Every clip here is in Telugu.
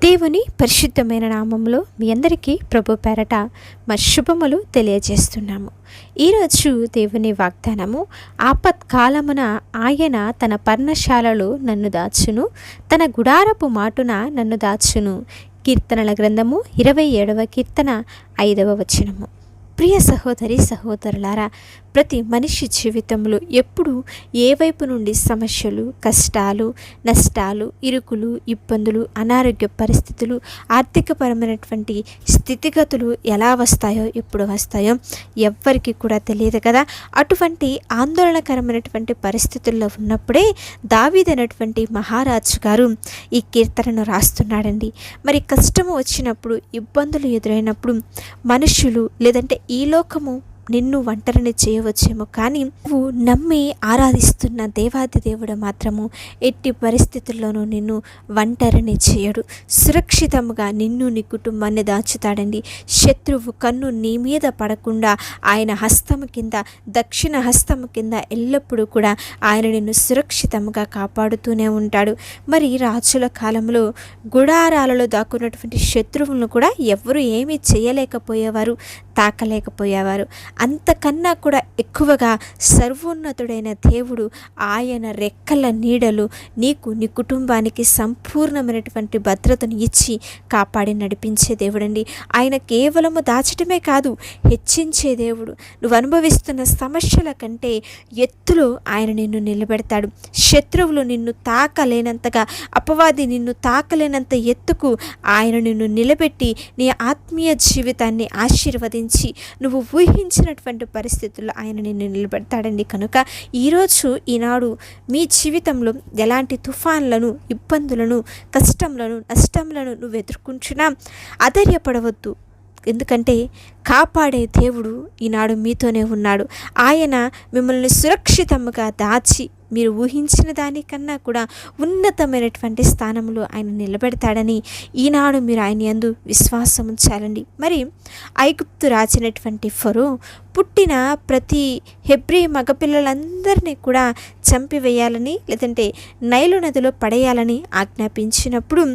దేవుని పరిశుద్ధమైన నామంలో మీ అందరికీ ప్రభు పేరట మరి శుభములు తెలియజేస్తున్నాము. ఈరోజు దేవుని వాగ్దానము, ఆపత్కాలమున ఆయన తన పర్ణశాలలో నన్ను దాచును, తన గుడారపు మాటున నన్ను దాచును. కీర్తనల గ్రంథము 27వ కీర్తన 5వ వచనము. ప్రియ సహోదరి సహోదరులారా, ప్రతి మనిషి జీవితంలో ఎప్పుడు ఏ వైపు నుండి సమస్యలు, కష్టాలు, నష్టాలు, ఇరుకులు, ఇబ్బందులు, అనారోగ్య పరిస్థితులు, ఆర్థికపరమైనటువంటి స్థితిగతులు ఎలా వస్తాయో, ఎప్పుడు వస్తాయో ఎవ్వరికి కూడా తెలియదు కదా. అటువంటి ఆందోళనకరమైనటువంటి పరిస్థితుల్లో ఉన్నప్పుడే దావీదు అనేటువంటి మహారాజు గారు ఈ కీర్తనను రాస్తున్నాడండి. మరి కష్టము వచ్చినప్పుడు, ఇబ్బందులు ఎదురైనప్పుడు మనుషులు లేదంటే ఈ లోకము నిన్ను ఒంటరిని చేయవచ్చేమో, కానీ నువ్వు నమ్మి ఆరాధిస్తున్న దేవాది దేవుడు మాత్రము ఎట్టి పరిస్థితుల్లోనూ నిన్ను ఒంటరిని చేయడు. సురక్షితంగా నిన్ను, నీ కుటుంబాన్ని దాచుతాడండి. శత్రువు కన్ను నీ మీద పడకుండా ఆయన హస్తము కింద, దక్షిణ హస్తము కింద ఎల్లప్పుడూ కూడా ఆయన నిన్ను సురక్షితంగా కాపాడుతూనే ఉంటాడు. మరి రాజుల కాలంలో గుడారాలలో దాక్కున్నటువంటి శత్రువులను కూడా ఎవరు ఏమీ చేయలేకపోయేవారు, తాకలేకపోయేవారు. అంతకన్నా కూడా ఎక్కువగా సర్వోన్నతుడైన దేవుడు ఆయన రెక్కల నీడలు నీకు, నీ కుటుంబానికి సంపూర్ణమైనటువంటి భద్రతను ఇచ్చి కాపాడి నడిపించే దేవుడండి. ఆయన కేవలము దాచటమే కాదు, హెచ్చించే దేవుడు. నువ్వు అనుభవిస్తున్న సమస్యల కంటే ఎత్తులో ఆయన నిన్ను నిలబెడతాడు. శత్రువులు నిన్ను తాకలేనంతగా, అపవాది నిన్ను తాకలేనంత ఎత్తుకు ఆయన నిన్ను నిలబెట్టి నీ ఆత్మీయ జీవితాన్ని ఆశీర్వదించి నువ్వు ఊహించినటువంటి పరిస్థితుల్లో ఆయన నిన్ను నిలబెడతాడండి. కనుక ఈనాడు మీ జీవితంలో ఎలాంటి తుఫాన్లను, ఇబ్బందులను, కష్టంలను, నష్టంలను నువ్వు ఎదుర్కొంటున్నా ఆశ్చర్యపడవద్దు. ఎందుకంటే కాపాడే దేవుడు ఈనాడు మీతోనే ఉన్నాడు. ఆయన మిమ్మల్ని సురక్షితంగా దాచి మీరు ఊహించిన దానికన్నా కూడా ఉన్నతమైనటువంటి స్థానంలో ఆయన నిలబెడతాడని ఈనాడు మీరు ఆయన యందు విశ్వాసం ఉంచాలండి. మరి ఐగుప్తు రాజైనటువంటి ఫరో పుట్టిన ప్రతి హెబ్రీ మగపిల్లలందరినీ కూడా చంపివేయాలని, లేదంటే నైలు నదిలో పడేయాలని ఆజ్ఞాపించినప్పుడు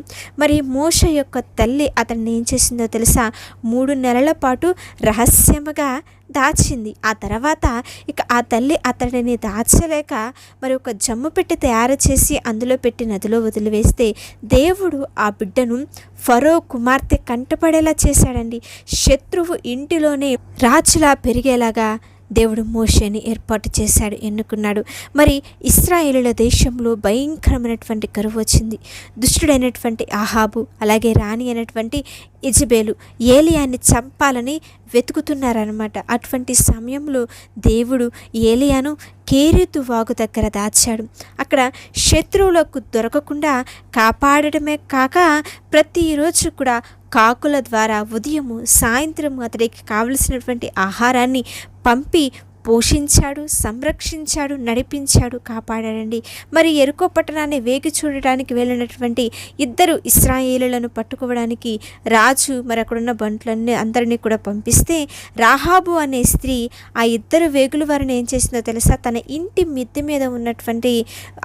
మరి మోషే యొక్క తల్లి అతన్ని ఏం చేసిందో తెలుసా? 3 నెలల పాటు రహస్యముగా దాచింది. ఆ తర్వాత ఇక ఆ తల్లి అతడిని దాచలేక మరి ఒక జమ్ము పెట్టి తయారు చేసి అందులో పెట్టి నదిలో వదిలివేస్తే దేవుడు ఆ బిడ్డను ఫరో కుమార్తె కంటపడేలా చేశాడండి. శత్రువు ఇంటిలోనే రాజులా పెరిగేలాగా దేవుడు మోషేని ఏర్పాటు చేశాడు, ఎన్నుకున్నాడు. మరి ఇశ్రాయేలుల దేశంలో భయంకరమైనటువంటి కరువు వచ్చింది. దుష్టుడైనటువంటి ఆహాబు, అలాగే రాణి అయినటువంటి యెజెబెలు ఏలియాని చంపాలని వెతుకుతున్నారనమాట. అటువంటి సమయంలో దేవుడు ఏలియాను కేరీతు వాగు దగ్గర దాచాడు. అక్కడ శత్రువులకు దొరకకుండా కాపాడటమే కాక ప్రతిరోజు కూడా కాకుల ద్వారా ఉదయము సాయంత్రం అతడికి కావలసినటువంటి ఆహారాన్ని పంపి పోషించాడు, సంరక్షించాడు, నడిపించాడు, కాపాడాడండి. మరి యెరికో పట్టణాన్ని వేగి చూడడానికి వెళ్ళినటువంటి 2 ఇశ్రాయేలులను పట్టుకోవడానికి రాజు మరి అక్కడున్న బంట్లన్నీ అందరినీ కూడా పంపిస్తే రాహాబు అనే స్త్రీ ఆ 2 వేగుల వారిని ఏం చేసిందో తెలుసా? తన ఇంటి మిద్దె మీద ఉన్నటువంటి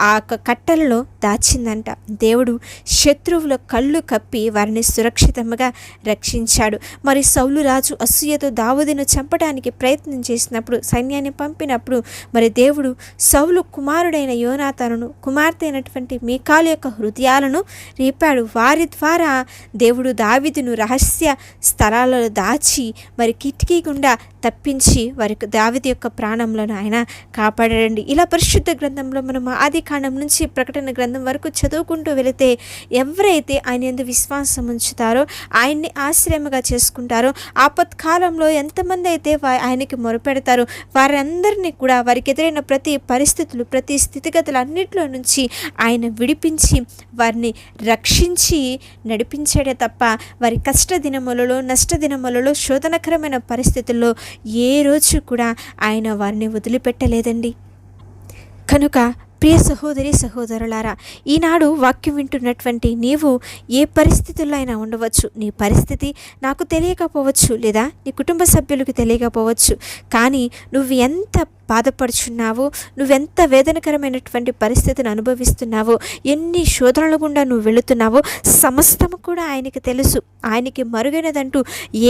ఆ కట్టెలలో దాచిందంట. దేవుడు శత్రువుల కళ్ళు కప్పి వారిని సురక్షితంగా రక్షించాడు. మరి సౌలు రాజు అసూయతో దావీదును చంపడానికి ప్రయత్నం చేసినప్పుడు, సైన్యాన్ని పంపినప్పుడు మరి దేవుడు సౌలు కుమారుడైన యోనాతానును, కుమార్తె అయినటువంటి మీకాలు యొక్క హృదయాలను రేపాడు. వారి ద్వారా దేవుడు దావీదును రహస్య స్థలాలలో దాచి మరి కిటికీ గుండా తప్పించి వారికి దావీదు యొక్క ప్రాణంలను ఆయన కాపాడాడండి. ఇలా పరిశుద్ధ గ్రంథంలో మనం ఆది కాండం నుంచి ప్రకటన గ్రంథం వరకు చదువుకుంటూ వెళితే ఎవరైతే ఆయన యందు విశ్వాసం ఉంచుతారో, ఆయన్ని ఆశ్రయముగా చేసుకుంటారో, ఆపత్కాలంలో ఎంతమంది అయితే ఆయనకి మొరపెడతారో వారందరినీ కూడా వారికి ఎదురైన ప్రతి పరిస్థితులు, ప్రతి స్థితిగతులు అన్నింటిలో నుంచి ఆయన విడిపించి వారిని రక్షించి నడిపించాడే తప్ప వారి కష్ట దినములలో, నష్ట దినములలో, శోధనకరమైన పరిస్థితుల్లో ఏ రోజు కూడా ఆయన వారిని వదిలిపెట్టలేదండి. కనుక ప్రియ సహోదరి సహోదరులారా, ఈనాడు వాక్యం వింటున్నటువంటి నీవు ఏ పరిస్థితుల్లో అయినా ఉండవచ్చు. నీ పరిస్థితి నాకు తెలియకపోవచ్చు, లేదా నీ కుటుంబ సభ్యులకు తెలియకపోవచ్చు. కానీ నువ్వు ఎంత బాధపడుచున్నావో, నువ్వెంత వేదనకరమైనటువంటి పరిస్థితిని అనుభవిస్తున్నావో, ఎన్ని శోధనల గుండా నువ్వు వెళుతున్నావో సమస్తము కూడా ఆయనకి తెలుసు. ఆయనకి మరుగైనదంటూ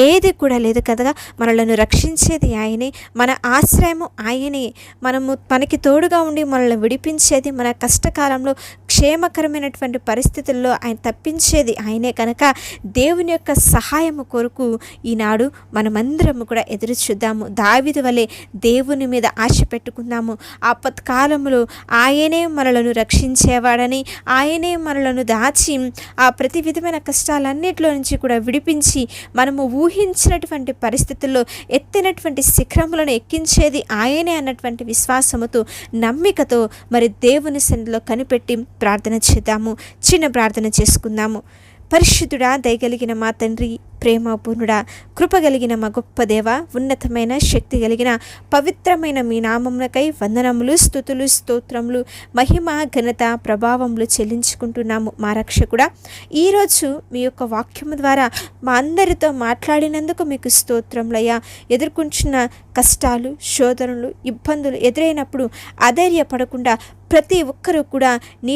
ఏది కూడా లేదు కదా. మనలను రక్షించేది ఆయనే, మన ఆశ్రయము ఆయనే, మనకి తోడుగా ఉండి మనల్ని విడిపించేది, మన కష్టకాలంలో క్షేమకరమైనటువంటి పరిస్థితుల్లో ఆయన తప్పించేది ఆయనే. కనుక దేవుని యొక్క సహాయము కొరకు ఈనాడు మనమందరము కూడా ఎదురు చూద్దాము. దావీదు వలె దేవుని మీద ఆశ పెట్టుకుందాము. ఆపత్కాలంలో ఆయనే మనలను రక్షించేవాడని, ఆయనే మనలను దాచి ఆ ప్రతి విధమైన కష్టాలన్నిటిలో నుంచి కూడా విడిపించి మనము ఊహించినటువంటి పరిస్థితుల్లో ఎత్తినటువంటి శిఖరములను ఎక్కించేది ఆయనే అన్నటువంటి విశ్వాసముతో, నమ్మికతో మరి దేవుని సన్నిధిలో కనిపెట్టి ప్రార్థన చేద్దాము. చిన్న ప్రార్థన చేసుకుందాము. పరిశుద్ధుడా, దయగలిగిన మా తండ్రి, ప్రేమపూర్ణుడా, కృపగలిగిన మా గొప్ప దేవ, ఉన్నతమైన శక్తి కలిగిన పవిత్రమైన మీ నామమునకై వందనములు, స్తుతులు, స్తోత్రములు, మహిమ, ఘనత, ప్రభావములు చెల్లించుకుంటున్నాము. మా రక్షకుడా, ఈరోజు మీ యొక్క వాక్యము ద్వారా మా అందరితో మాట్లాడినందుకు మీకు స్తోత్రములయ్యా. ఎదుర్కొంటున్న కష్టాలు, శోధనలు, ఇబ్బందులు ఎదురైనప్పుడు అధైర్యపడకుండా ప్రతి ఒక్కరూ కూడా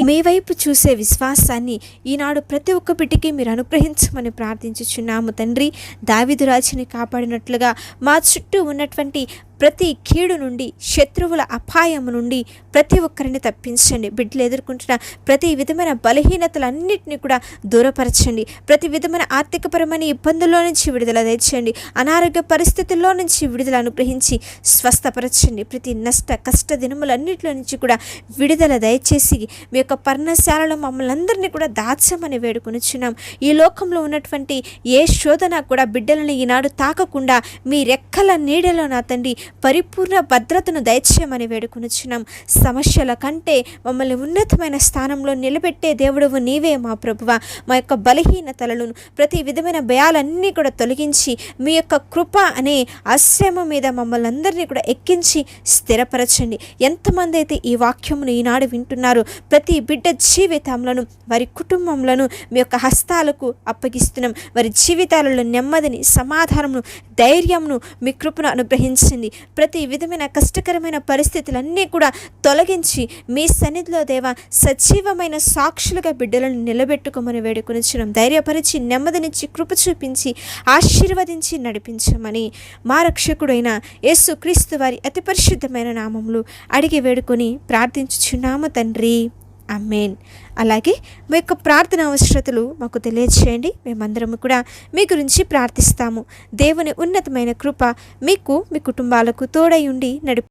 మీ వైపు చూసే విశ్వాసాన్ని ఈనాడు ప్రతి ఒక్క బిడ్డకి మీరు అనుగ్రహించమని ప్రార్థించుచున్నాము తండ్రి. దావీదు రాజుని కాపాడినట్లుగా మా చుట్టూ ఉన్నటువంటి ప్రతి కీడు నుండి, శత్రువుల అపాయము నుండి ప్రతి ఒక్కరిని తప్పించండి. బిడ్డలు ఎదుర్కొంటున్న ప్రతి విధమైన బలహీనతలన్నింటినీ కూడా దూరపరచండి. ప్రతి విధమైన ఆర్థికపరమైన ఇబ్బందుల్లో నుంచి విడుదల తెచ్చండి. అనారోగ్య పరిస్థితుల్లో నుంచి విడుదల అనుగ్రహించి స్వస్థపరచండి. ప్రతి కష్ట దినములన్నింటిలో నుంచి కూడా విడుదల దయచేసి మీ యొక్క పర్ణశాలలో మమ్మల్ని అందరినీ కూడా దాచమని వేడుకొనిచున్నాం. ఈ లోకంలో ఉన్నటువంటి ఏ శోధన కూడా బిడ్డలను ఈనాడు తాకకుండా మీ రెక్కల నీడలో నా తండ్రి పరిపూర్ణ భద్రతను దయచేయమని వేడుకొనిచున్నాం. సమస్యల కంటే మమ్మల్ని ఉన్నతమైన స్థానంలో నిలబెట్టే దేవుడవు నీవే మా ప్రభువా. మా యొక్క బలహీనతలను, ప్రతి విధమైన భయాలన్నీ కూడా తొలగించి మీ యొక్క కృప అనే ఆశ్రమం మీద మమ్మల్ని అందరినీ కూడా ఎక్కించి స్థిరపరచండి. ఎంతమంది అయితే ఈ వాక్యమును ఈనాడు వింటున్నారో ప్రతి బిడ్డ జీవితంలోను, వారి కుటుంబంలోను మీ యొక్క హస్తాలకు అప్పగిస్తున్నాం. వారి జీవితాలలో నెమ్మదిని, సమాధానమును, ధైర్యమును మీ కృపను అనుగ్రహించింది. ప్రతి విధమైన కష్టకరమైన పరిస్థితులన్నీ కూడా తొలగించి మీ సన్నిధిలో దేవా సజీవమైన సాక్షులుగా బిడ్డలను నిలబెట్టుకోమని వేడుకొనిచున్నాం. ధైర్యపరిచి, నెమ్మదినిచ్చి, కృప చూపించి, ఆశీర్వదించి నడిపించమని మా రక్షకుడైన యేసుక్రీస్తు వారి అతి పరిశుద్ధమైన నామములో అడిగి వేడుకొని ప్రార్థించుచున్నాము తండ్రి. ఆమేన్. అలాగే మీ యొక్క ప్రార్థన అవసరతలు మాకు తెలియజేయండి. మేమందరము కూడా మీ గురించి ప్రార్థిస్తాము. దేవుని ఉన్నతమైన కృప మీకు, మీ కుటుంబాలకు తోడై ఉండి